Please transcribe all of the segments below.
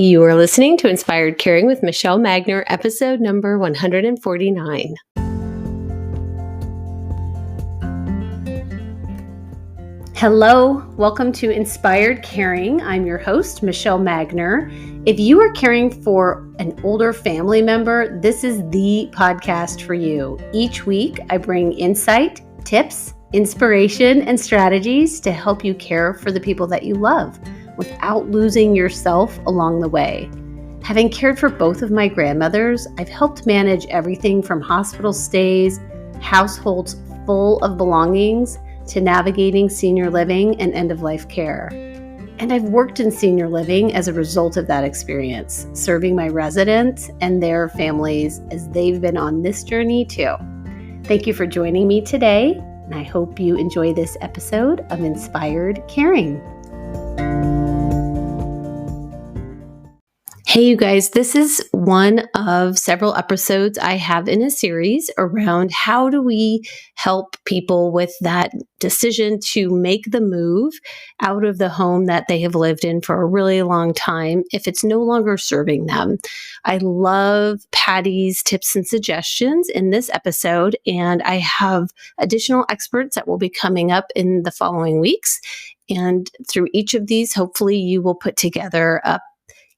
You are listening to Inspired Caring with Michelle Magner, episode number 149. Hello, welcome to Inspired Caring. I'm your host, Michelle Magner. If you are caring for an older family member, this is the podcast for you. Each week, I bring insight, tips, inspiration, and strategies to help you care for the people that you love without losing yourself along the way. Having cared for both of my grandmothers, I've helped manage everything from hospital stays, households full of belongings, to navigating senior living and end-of-life care. And I've worked in senior living as a result of that experience, serving my residents and their families as they've been on this journey too. Thank you for joining me today, and I hope you enjoy this episode of Inspired Caring. Hey, you guys, this is one of several episodes I have in a series around how do we help people with that decision to make the move out of the home that they have lived in for a really long time if it's no longer serving them. I love Patti's tips and suggestions in this episode, and I have additional experts that will be coming up in the following weeks. And through each of these, hopefully you will put together a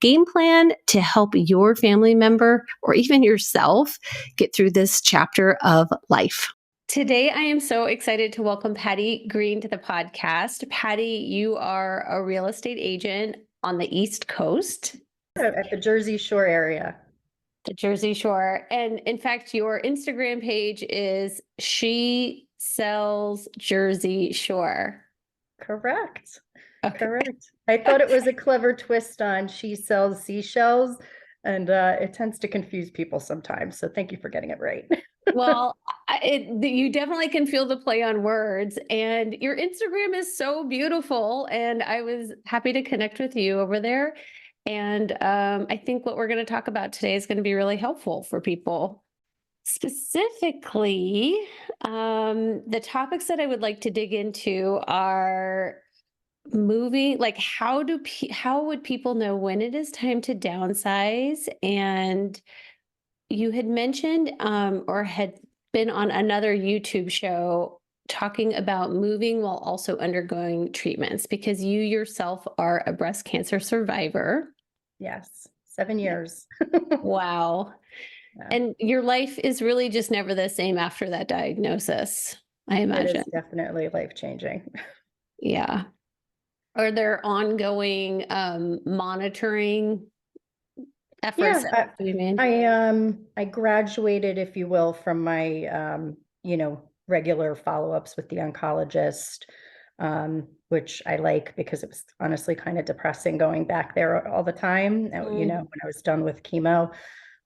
game plan to help your family member or even yourself get through this chapter of life. Today, I am so excited to welcome Patti Green to the podcast. Patti, you are a real estate agent on the East Coast. At the Jersey Shore area. The Jersey Shore. And in fact, your Instagram page is She Sells Jersey Shore. Correct. Okay. Correct. I thought it was a clever twist on She Sells Seashells, and it tends to confuse people sometimes. So thank you for getting it right. Well, you definitely can feel the play on words, and your Instagram is so beautiful, and I was happy to connect with you over there. And I think what we're going to talk about today is going to be really helpful for people. Specifically, the topics that I would like to dig into are moving, like how would people know when it is time to downsize? And you had mentioned or had been on another YouTube show talking about moving while also undergoing treatments because you yourself are a breast cancer survivor. Yes, 7 years. Wow. Yeah. And your life is really just never the same after that diagnosis, I imagine. It is definitely life-changing. Yeah. Are there ongoing monitoring efforts that you made? I graduated, if you will, from my regular follow-ups with the oncologist, which I like because it was honestly kind of depressing going back there all the time, when I was done with chemo.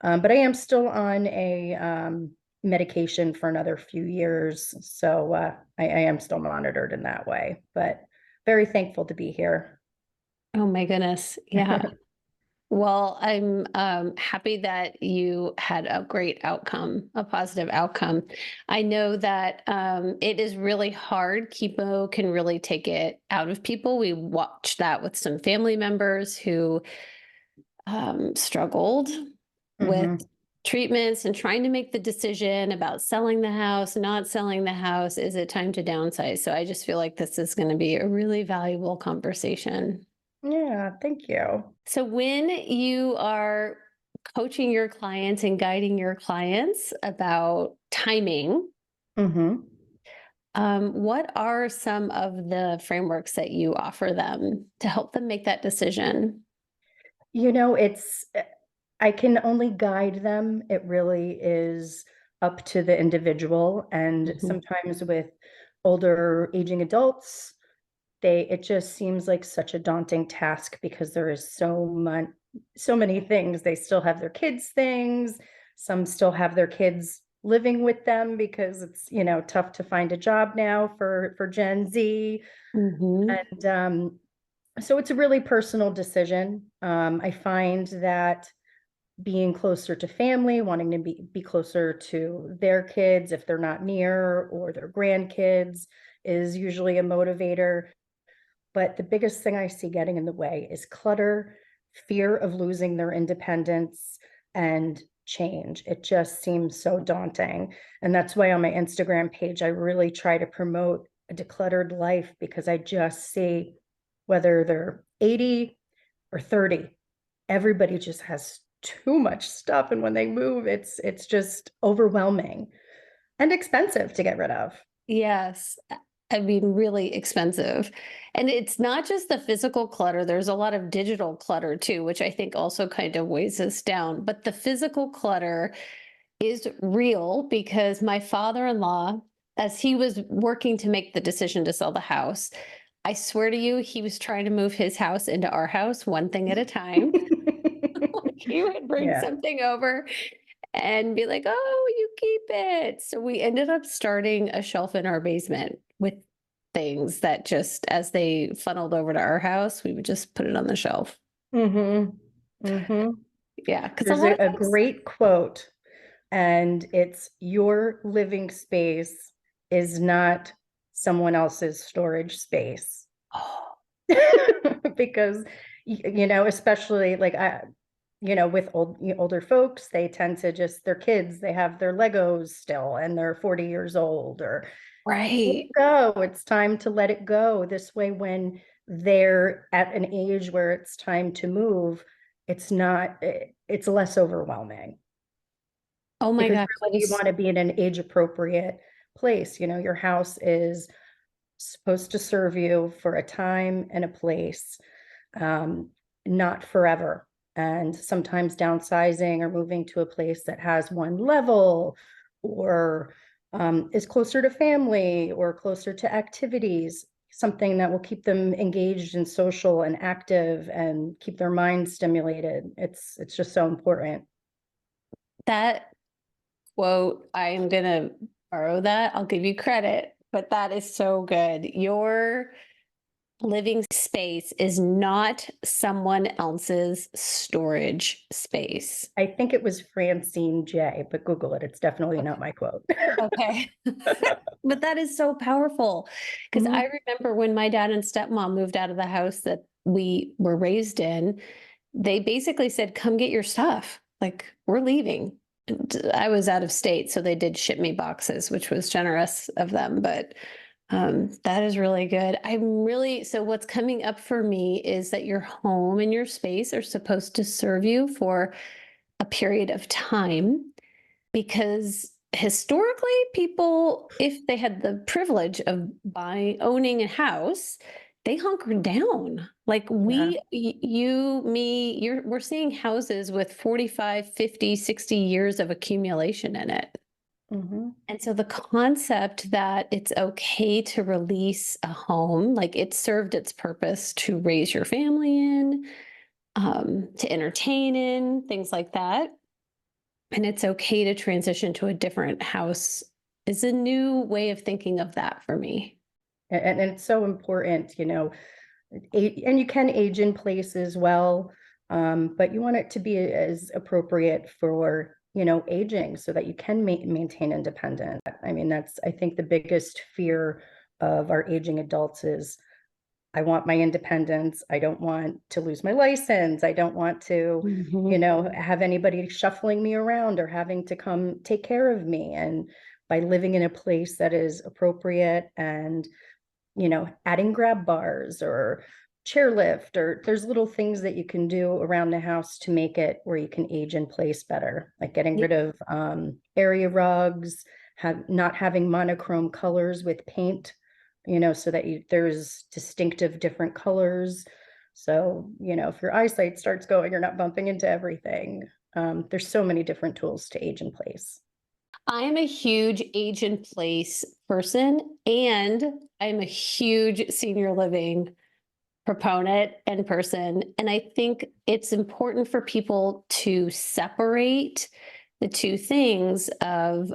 But I am still on a medication for another few years. So I am still monitored in that way, but very thankful to be here. Oh my goodness. Yeah. Well, I'm happy that you had a great outcome, a positive outcome. I know that it is really hard. Chemo can really take it out of people. We watched that with some family members who struggled with treatments and trying to make the decision about selling the house, not selling the house. Is it time to downsize? So I just feel like this is going to be a really valuable conversation. Yeah, thank you. So when you are coaching your clients and guiding your clients about timing, what are some of the frameworks that you offer them to help them make that decision? I can only guide them. It really is up to the individual. And sometimes with older aging adults, it just seems like such a daunting task because there is so many things. They still have their kids' things. Some still have their kids living with them because it's, tough to find a job now for Gen Z. And so it's a really personal decision. I find that being closer to family, wanting to be closer to their kids if they're not near, or their grandkids, is usually a motivator. But the biggest thing I see getting in the way is clutter, fear of losing their independence and change. It just seems so daunting. And that's why on my Instagram page, I really try to promote a decluttered life, because I just see, whether they're 80 or 30, everybody just has too much stuff. And when they move, it's just overwhelming and expensive to get rid of. Yes. I mean, really expensive. And it's not just the physical clutter, there's a lot of digital clutter too, which I think also kind of weighs us down. But the physical clutter is real because my father-in-law, as he was working to make the decision to sell the house, I swear to you, he was trying to move his house into our house one thing at a time. Like he would bring Yeah. something over and be like, "Oh, you keep it." So we ended up starting a shelf in our basement with things that just as they funneled over to our house, we would just put it on the shelf. Mm-hmm. Mm-hmm. Yeah, because a There's lot of a times, great quote, and it's, your living space is not someone else's storage space. oh, Because especially like with older folks, they tend to just, their kids, they have their Legos still and they're 40 years old, or let it right. go, it's time to let it go. This way, when they're at an age where it's time to move, it's less overwhelming. Oh my Because gosh, that really, you is want to be in an age appropriate place. Your house is supposed to serve you for a time and a place, um, not forever. And sometimes downsizing or moving to a place that has one level, or is closer to family or closer to activities, something that will keep them engaged and social and active and keep their mind stimulated. It's just so important. that quote. I'm gonna borrow that. I'll give you credit, but that is so good. Your living space is not someone else's storage space. I think it was Francine Jay, but Google it. It's definitely not my quote. Okay. But that is so powerful because Mhm. I remember when my dad and stepmom moved out of the house that we were raised in, they basically said, "Come get your stuff. Like, we're leaving." And I was out of state, so they did ship me boxes, which was generous of them. But that is really good. So what's coming up for me is that your home and your space are supposed to serve you for a period of time because historically people, if they had the privilege of owning a house, they hunkered down. Like Yeah. you, me, we're seeing houses with 45, 50, 60 years of accumulation in it. Mhm. And so the concept that it's okay to release a home, like it served its purpose to raise your family in, to entertain in, things like that, and it's okay to transition to a different house is a new way of thinking of that for me. And it's so important, and you can age in place as well, but you want it to be as appropriate for, aging, so that you can maintain independence. I mean, that's, I think, the biggest fear of our aging adults is, I want my independence. I don't want to lose my license. I don't want to, Mhm. have anybody shuffling me around or having to come take care of me. And by living in a place that is appropriate, and adding grab bars or chairlift, or there's little things that you can do around the house to make it where you can age in place better, like getting Yeah. rid of area rugs, not having monochrome colors with paint, so that there's distinctive different colors. So, if your eyesight starts going, you're not bumping into everything. There's so many different tools to age in place. I am a huge age in place person, and I'm a huge senior living proponent and person. And I think it's important for people to separate the two things of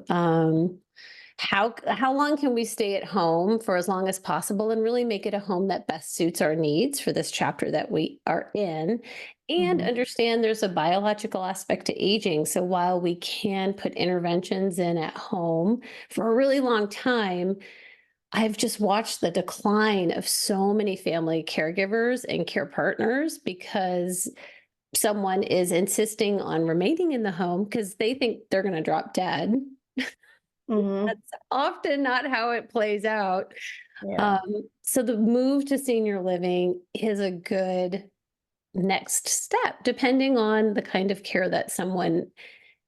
how long can we stay at home for as long as possible and really make it a home that best suits our needs for this chapter that we are in, and Mhm. understand there's a biological aspect to aging. So while we can put interventions in at home for a really long time, I've just watched the decline of so many family caregivers and care partners because someone is insisting on remaining in the home because they think they're going to drop dead. Hmm. That's often not how it plays out. Yeah. So the move to senior living is a good next step, depending on the kind of care that someone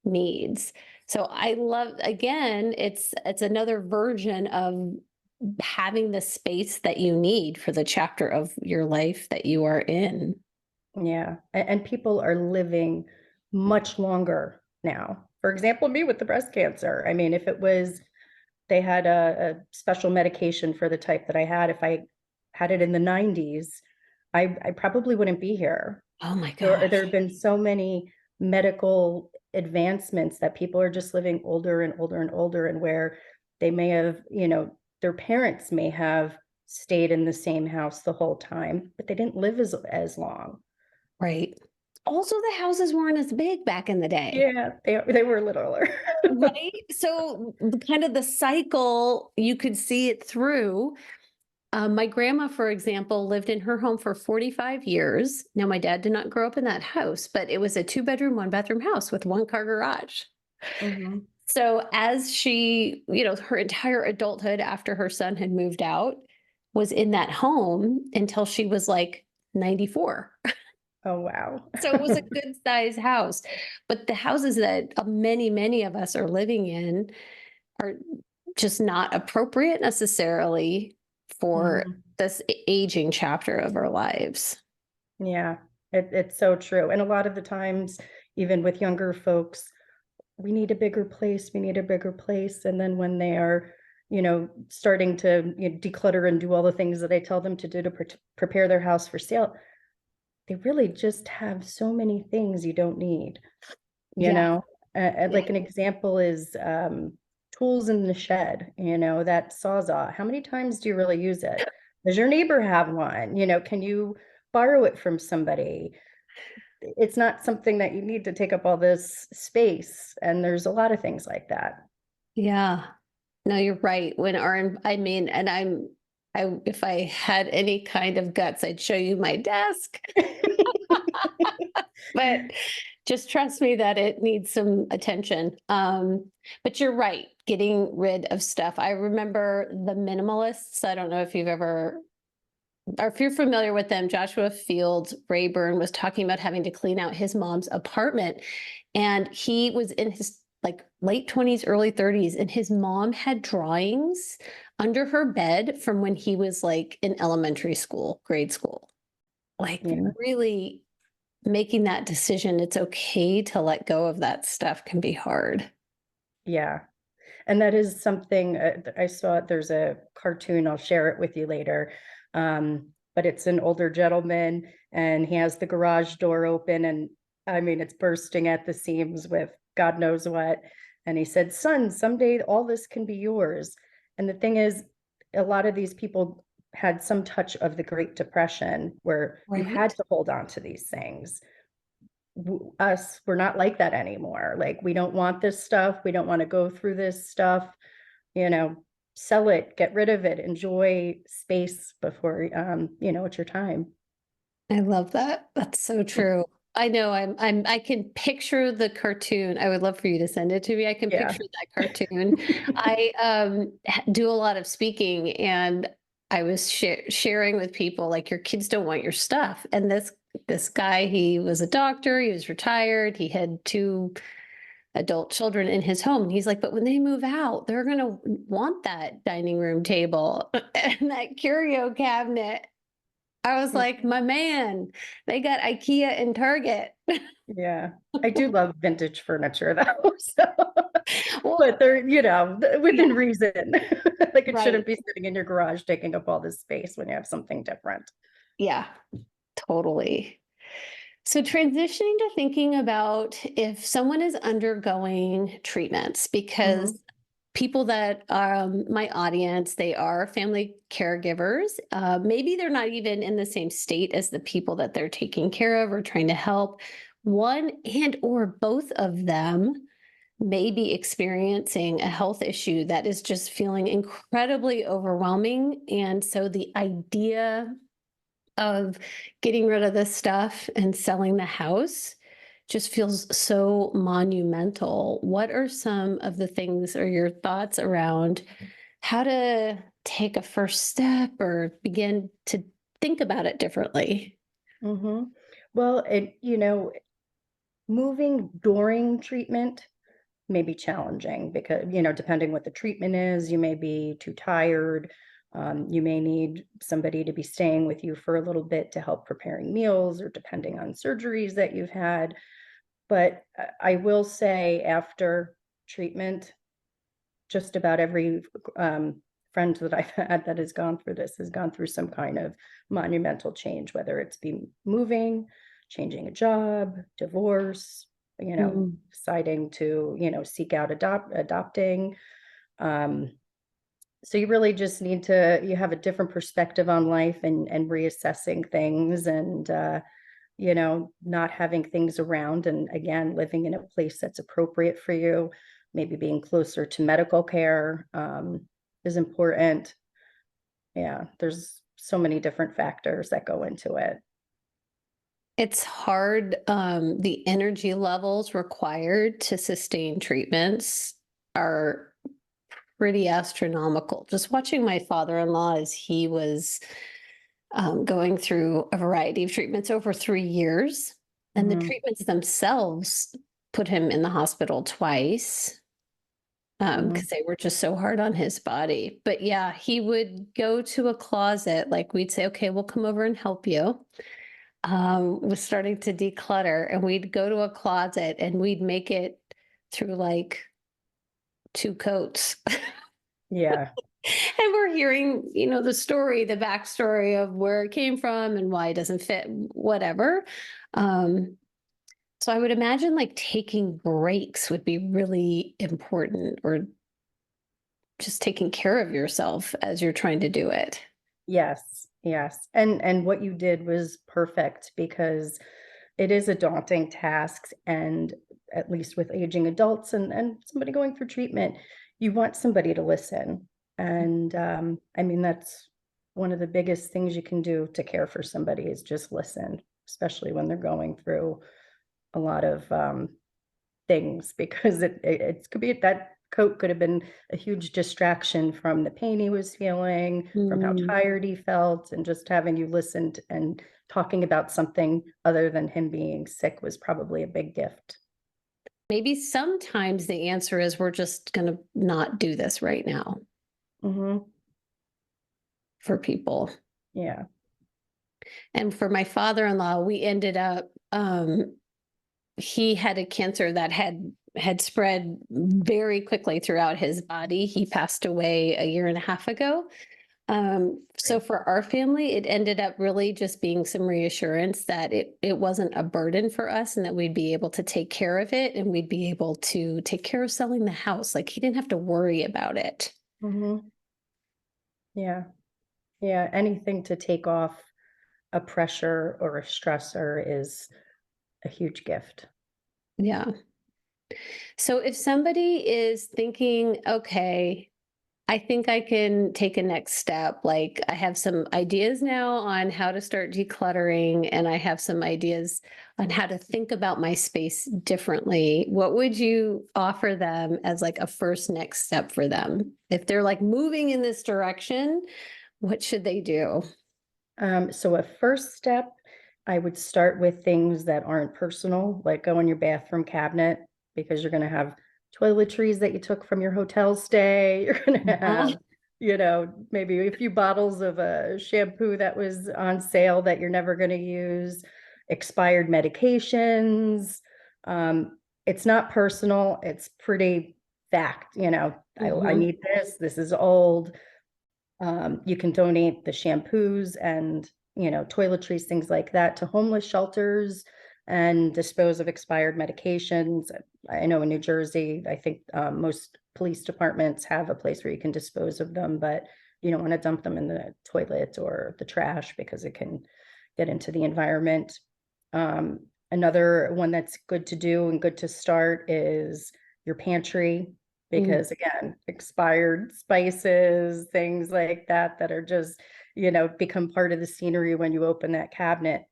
needs. So I love, again, it's another version of having the space that you need for the chapter of your life that you are in. Yeah. And people are living much longer now. For example, me with the breast cancer. I mean, if it was, they had a special medication for the type that I had, if I had it in the 90s, I probably wouldn't be here. Oh my There gosh. have been so many medical advancements that people are just living older and older and older, and where they may have, their parents may have stayed in the same house the whole time, but they didn't live as long. Right. Also, the houses weren't as big back in the day. Yeah, they were littler. Right. So, kind of the cycle, you could see it through. My grandma, for example, lived in her home for 45 years. Now, my dad did not grow up in that house, but it was a 2 bedroom, 1 bathroom house with 1 car garage. Hmm. So, as she, her entire adulthood after her son had moved out was in that home until she was like 94. Oh, wow. So, it was a good size house. But the houses that many, many of us are living in are just not appropriate necessarily for Mhm. this aging chapter of our lives. Yeah, it's so true. And a lot of the times, even with younger folks, we need a bigger place, we need a bigger place. And then when they are, starting to, declutter and do all the things that I tell them to do to prepare their house for sale, they really just have so many things you don't need, you Yeah. know? Yeah. Like an example is tools in the shed, that Sawzall. How many times do you really use it? Does your neighbor have one? Can you borrow it from somebody? It's not something that you need to take up all this space. And there's a lot of things like that. Yeah. No, you're right. I mean, and if I had any kind of guts, I'd show you my desk, but just trust me that it needs some attention. But you're right, getting rid of stuff. I remember the minimalists. I don't know if you've ever or if you're familiar with them. Joshua Fields Rayburn was talking about having to clean out his mom's apartment. And he was in his like late 20s, early 30s, and his mom had drawings under her bed from when he was like in elementary school, grade school. Like Yeah. really making that decision, it's okay to let go of that stuff can be hard. Yeah. And that is something I saw. There's a cartoon, I'll share it with you later. But it's an older gentleman and he has the garage door open, and I mean, it's bursting at the seams with God knows what. And he said, "Son, someday all this can be yours." And the thing is, a lot of these people had some touch of the Great Depression where you had Right. to hold on to these things. We're not like that anymore. Like, we don't want this stuff, we don't want to go through this stuff, you know sell it, get rid of it, enjoy space before it's your time. I love that. That's so true. I know I can picture the cartoon. I would love for you to send it to me. I can Yeah. picture that cartoon. I do a lot of speaking, and I was sharing with people like your kids don't want your stuff. And this guy, he was a doctor, he was retired, he had 2 adult children in his home. And he's like, but when they move out, they're gonna want that dining room table and that curio cabinet. I was like, my man, they got IKEA and Target. Yeah, I do love vintage furniture though. So, Well, but they're, yeah, within reason. Like, it shouldn't right. be sitting in your garage taking up all this space when you have something different. Yeah, totally. So, transitioning to thinking about if someone is undergoing treatments, because Mhm. people that are my audience, they are family caregivers. Maybe they're not even in the same state as the people that they're taking care of or trying to help. One and or both of them may be experiencing a health issue that is just feeling incredibly overwhelming. And so the idea of getting rid of this stuff and selling the house just feels so monumental. What are some of the things or your thoughts around how to take a first step or begin to think about it differently? Hmm. Well, moving during treatment may be challenging because, depending what the treatment is, you may be too tired. You may need somebody to be staying with you for a little bit to help preparing meals or depending on surgeries that you've had. But I will say after treatment, just about every friend that I've had that has gone through this has gone through some kind of monumental change, whether it's be moving, changing a job, divorce, Mm. deciding to, seek out adopting. Um, so you really just need to, you have a different perspective on life and reassessing things and, not having things around. And again, living in a place that's appropriate for you, maybe being closer to medical care is important. Yeah, there's so many different factors that go into it. It's hard. The energy levels required to sustain treatments are pretty astronomical. Just watching my father-in-law as he was going through a variety of treatments over 3 years, and the Hmm. treatments themselves put him in the hospital twice Hmm. because they were just so hard on his body. But yeah, he would go to a closet, like we'd say, okay, we'll come over and help you. Was starting to declutter, and we'd go to a closet and we'd make it through like two coats. Yeah. And we're hearing, the story, the backstory of where it came from and why it doesn't fit, whatever. Um, so I would imagine like taking breaks would be really important, or just taking care of yourself as you're trying to do it. Yes. Yes. And what you did was perfect because it is a daunting task. And at least with aging adults and somebody going through treatment, you want somebody to listen. And I mean, that's one of the biggest things you can do to care for somebody is just listen, especially when they're going through a lot of things because it could be that coat could have been a huge distraction from the pain he was feeling, from how Mm. tired he felt, and just having you listened and talking about something other than him being sick was probably a big gift. Maybe sometimes the answer is we're just going to not do this right now Hmm. for people. Yeah. And for my father-in-law, we ended up he had a cancer that had spread very quickly throughout his body. He passed away a year and a half ago. So Right. for our family, it ended up really just being some reassurance that it wasn't a burden for us and that we'd be able to take care of it and we'd be able to take care of selling the house. Like he didn't have to worry about it. Hmm. Yeah. Yeah. Anything to take off a pressure or a stressor is a huge gift. Yeah. So if somebody is thinking, okay, I think I can take a next step. Like I have some ideas now on how to start decluttering, and I have some ideas on how to think about my space differently. What would you offer them as like a first next step for them? If they're like moving in this direction, what should they do? So a first step, I would start with things that aren't personal, like go in your bathroom cabinet because you're going to have toiletries that you took from your hotel stay. You're going to Uh-huh. have, maybe a few bottles of a shampoo that was on sale that you're never going to use, expired medications. It's not personal. It's pretty fact, I Mhm. need this. This is old. You can donate the shampoos and, toiletries, things like that to homeless shelters and dispose of expired medications. I know in New Jersey, I think most police departments have a place where you can dispose of them, but you don't want to dump them in the toilet or the trash because it can get into the environment. Another one that's good to do and good to start is your pantry Mm. because again, expired spices, things like that that are just become part of the scenery when you open that cabinet.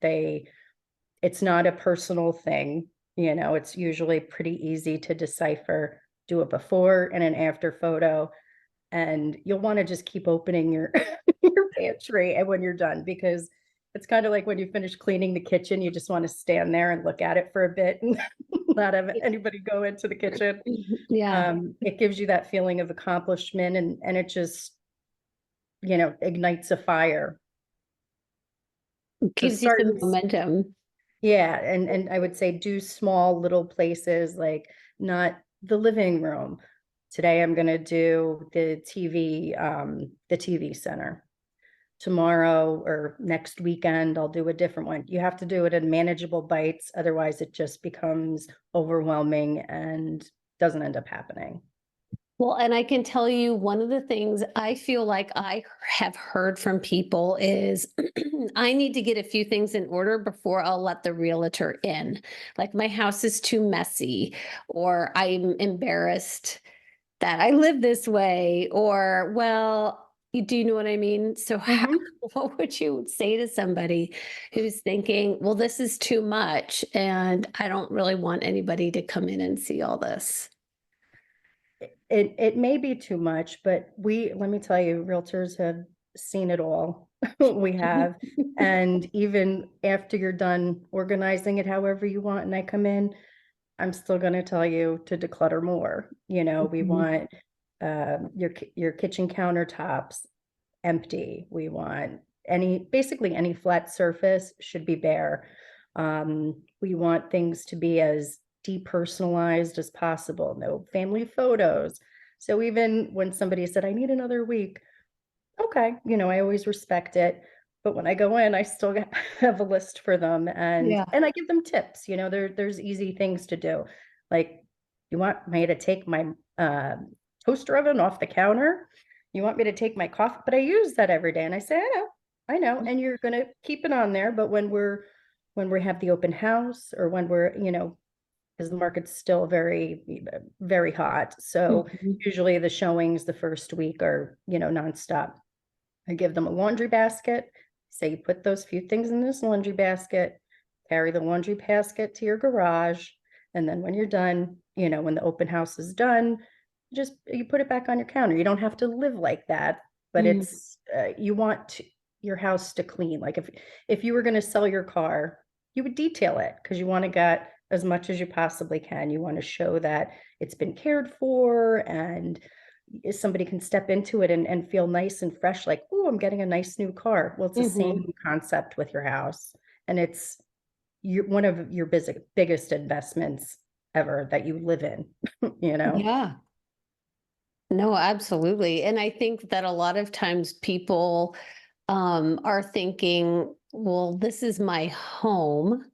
It's not a personal thing. It's usually pretty easy to decipher, do a before and an after photo. And you'll want to just keep opening your your pantry and when you're done, because it's kind of like when you finish cleaning the kitchen, you just want to stand there and look at it for a bit and not have anybody go into the kitchen. Yeah. It gives you that feeling of accomplishment, and it just, ignites a fire. So Gives you start, some momentum. yeah, and I would say do small little places, like not the living room. Today I'm gonna do the TV center. Tomorrow or next weekend, I'll do a different one. You have to do it in manageable bites, otherwise it just becomes overwhelming and doesn't end up happening. Well, and I can tell you one of the things I feel like I have heard from people is I need to get a few things in order before I'll let the realtor in. Like my house is too messy, or I'm embarrassed that I live this way, or, well, do you know what I mean? So, Mhm. what would you say to somebody who's thinking, well, this is too much, and I don't really want anybody to come in and see all this? It may be too much, but let me tell you, realtors have seen it all. We have. And even after you're done organizing it however you want, and I come in, I'm still going to tell you to declutter more. We Mhm. want your kitchen countertops empty. We want basically any flat surface should be bare. We want things to be as depersonalized as possible, no family photos. So even when somebody said, I need another week, okay, I always respect it. But when I go in, I still have a list for them, and Yeah. I give them tips. There's easy things to do. Like, you want me to take my toaster oven off the counter? You want me to take my coffee? But I use that every day. And I say, I know. And you're gonna keep it on there. But when we have the open house, or when we're, because the market's still very, very hot. So Mhm. usually the showings the first week are, nonstop. I give them a laundry basket. Say you put those few things in this laundry basket, carry the laundry basket to your garage, and then when you're done, when the open house is done, you put it back on your counter. You don't have to live like that, but Mm. you want your house to clean. Like if you were going to sell your car, you would detail it because you want to get as much as you possibly can. You want to show that it's been cared for, and somebody can step into it and feel nice and fresh, like, oh, I'm getting a nice new car. Well, it's the Mhm. same concept with your house. And it's one of your biggest investments ever that you live in, you know? Yeah. No, absolutely. And I think that a lot of times people are thinking, well, this is my home.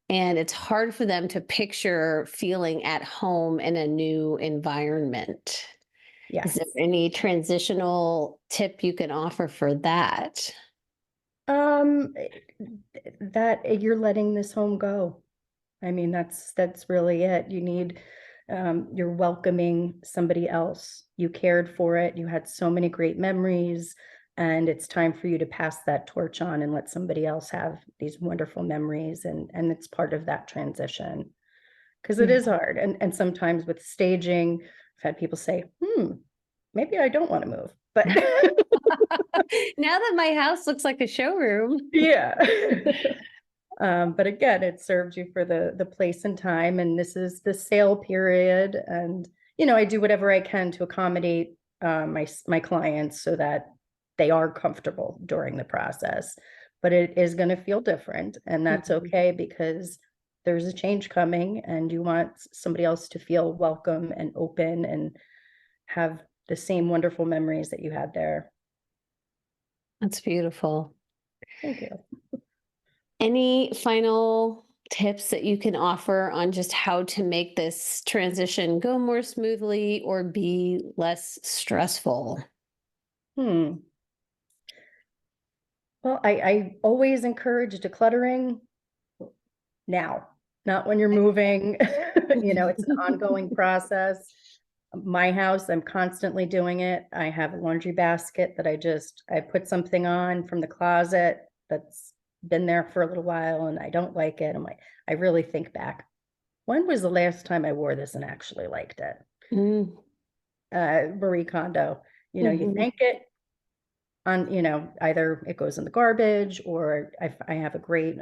And it's hard for them to picture feeling at home in a new environment. Is there Yes. any transitional tip you can offer for that? Um, that you're letting this home go. I mean, that's really it. You're welcoming somebody else. You cared for it. You had so many great memories, and it's time for you to pass that torch on and let somebody else have these wonderful memories. And it's part of that transition, because it Yeah. is hard. And sometimes with staging, I've had people say, maybe I don't want to move, but Now that my house looks like a showroom. yeah. But again, it served you for the place and time, and this is the sale period. And I do whatever I can to accommodate my clients so that they are comfortable during the process. But it is going to feel different, and that's Mhm. okay, because there's a change coming, and you want somebody else to feel welcome and open and have the same wonderful memories that you had there. That's beautiful. Thank you. Any final tips that you can offer on just how to make this transition go more smoothly or be less stressful? Hmm. Well, I always encourage decluttering now, not when you're moving. It's an ongoing process. My house, I'm constantly doing it. I have a laundry basket that I put something on from the closet that's been there for a little while and I don't like it. I really think back. When was the last time I wore this and actually liked it? Mm. Marie Kondo, you Hmm. think it on, either it goes in the garbage or I have a great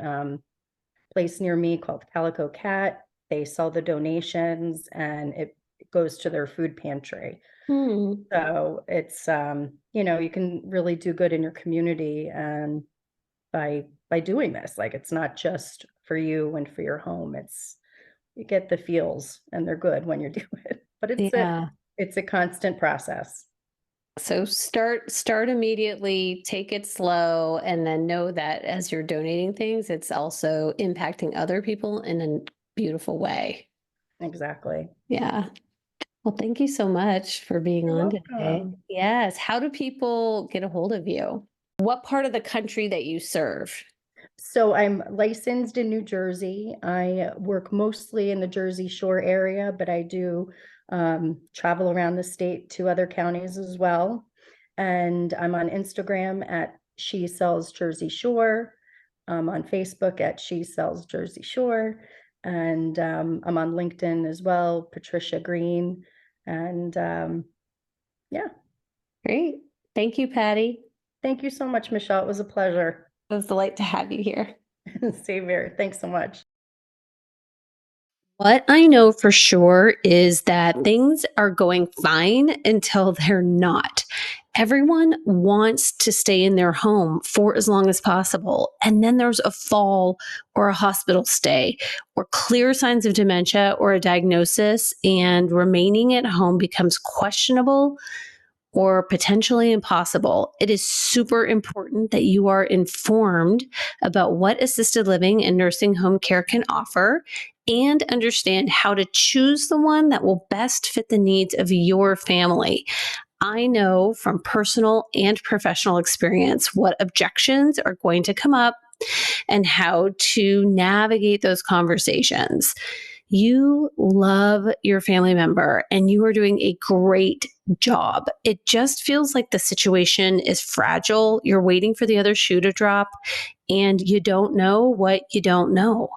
place near me called Calico Cat. They sell the donations and it goes to their food pantry. Mm. So it's you can really do good in your community and by doing this. Like it's not just for you and for your home. It's you get the feels and they're good when you do it. But Yeah. it's a constant process. So start immediately, take it slow, and then know that as you're donating things, it's also impacting other people in a beautiful way. Exactly. Yeah. Well, thank you so much for being You're on today. welcome. Yes. How do people get a hold of you? What part of the country that you serve? So I'm licensed in New Jersey. I work mostly in the Jersey Shore area, but I do travel around the state to other counties as well. And I'm on Instagram at She Sells Jersey Shore. I'm on Facebook at She Sells Jersey Shore. And I'm on LinkedIn as well, Patricia Green. And yeah, Great. Thank you, Patty. thank you so much, Michelle. It was a pleasure. It was a delight to have you here. Same here. Thanks so much. What I know for sure is that things are going fine until they're not. Everyone wants to stay in their home for as long as possible. And then there's a fall or a hospital stay or clear signs of dementia or a diagnosis, and remaining at home becomes questionable or potentially impossible. It is super important that you are informed about what assisted living and nursing home care can offer and understand how to choose the one that will best fit the needs of your family. I know from personal and professional experience what objections are going to come up and how to navigate those conversations. You love your family member and you are doing a great job. It just feels like the situation is fragile. You're waiting for the other shoe to drop and you don't know what you don't know.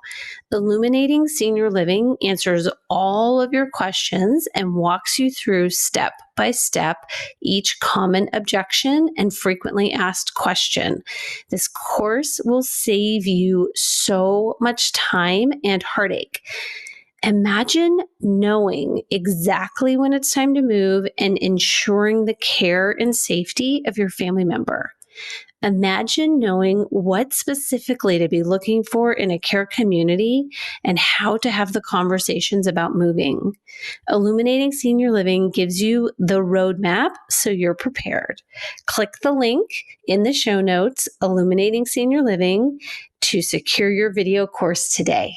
Illuminating Senior Living answers all of your questions and walks you through step by step each common objection and frequently asked question. This course will save you so much time and heartache. Imagine knowing exactly when it's time to move and ensuring the care and safety of your family member. Imagine knowing what specifically to be looking for in a care community and how to have the conversations about moving. Illuminating Senior Living gives you the roadmap so you're prepared. Click the link in the show notes, Illuminating Senior Living, to secure your video course today.